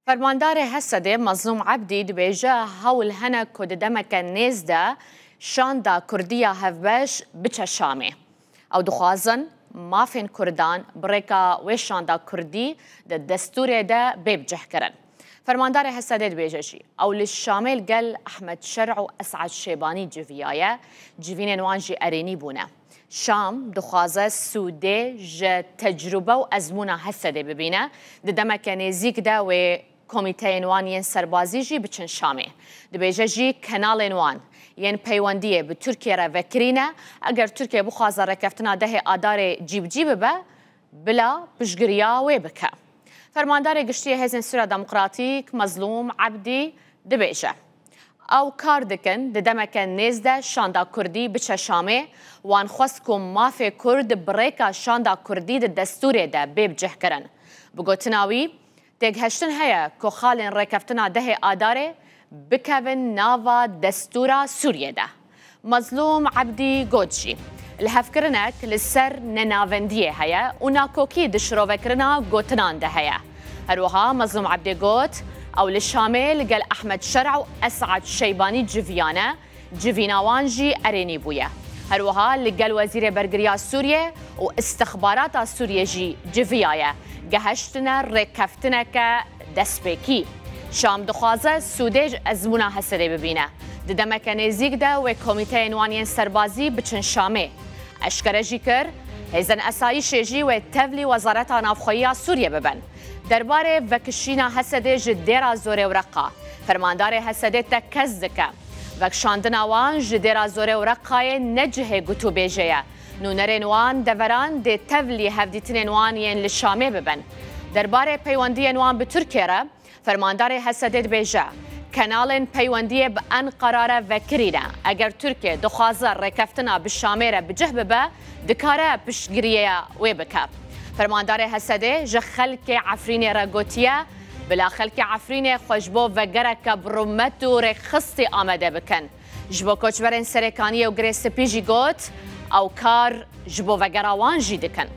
فرماندار هسده مظلوم عبدی دبیجه هول هنه کد دمک نیزده شاندا کردیا هفبش بچه شامه او دخوازن مافین کردان برکا و شاندا کردی ده دستور ده ببجه کرن. فرماندار هسده دبیجه شی او للشامل قل احمد شرع و اسعد شیبانی جویایه جوین وانجی ارینی بونه. شام دخوازه سوده ج تجربه و ازمونه هسده ببینه ده دمک نزیک ده و کمیته نوان سربازی جی بچن شامه دبیجه جی کنال نوان ین پیوندیه به ترکیه را وکرینه اگر ترکیه بخوازه رکفتنا ده آدار جیب به بلا بشگریا و بکه. فرماندار گشتی هزین سورا دموکراتیک مظلوم عبدی دبیجه او کار دکن ده دمکن نیزده شاندا کردی بچه شامه وان خواست که مافی کرد بریکا شاندا کردی ده دستوره ده ببجه کرن. بگوتناوی تگهشتن هيا كو خالن ركفتنا ده آداره بكفن نافا دستورا سوريا ده مظلوم عبدي قودشي الهفكرنك للسر ننافندية هيا وناكوكي دشروفكرنا قوتنان ده هيا هروها مظلوم عبدي قوت او للشامل قال احمد شرع واسعد شيباني جفيانا جفيناوانجي اريني بويا هروها اللي قال وزير برقريا سوريا واستخبارات سوريا جي جفيايا گهشتنا رکفتنا که دسپیکی شام دخوازه سودج ازمونا هسته ببینه ددمک نزیک ده و کمیته نوانین سربازی بچن شامه اشکره جی کر هزن اسایش جی و تولی وزارت نافخویی سوریه ببن درباره وکشینا هسته جدیرا زوره ورقا فرماندار هسته تکز دکه وکشاندنا وان جدیرا زوره ورقای نجه گتو بیجه نونر نوان دوران ده تولی هفدیتن نوانین لشامه ببن. درباره پیوندی نوان به ترکیه را فرماندار هسده بیجه کنال پیوندی به ان قراره وکرینه اگر ترکیه دخوازه رکفتنا به شامه را بجه ببه دکاره پشگریه و بکب. فرماندار هسده جه خلک عفرین را گوتیه بلا خلک عفرین خوشبو و گرک برومت و رخصتی آمده بکن. جبو کوچبرین سرکانی و گریس پیجی گوت او کار جبو وگراوان جی دکن.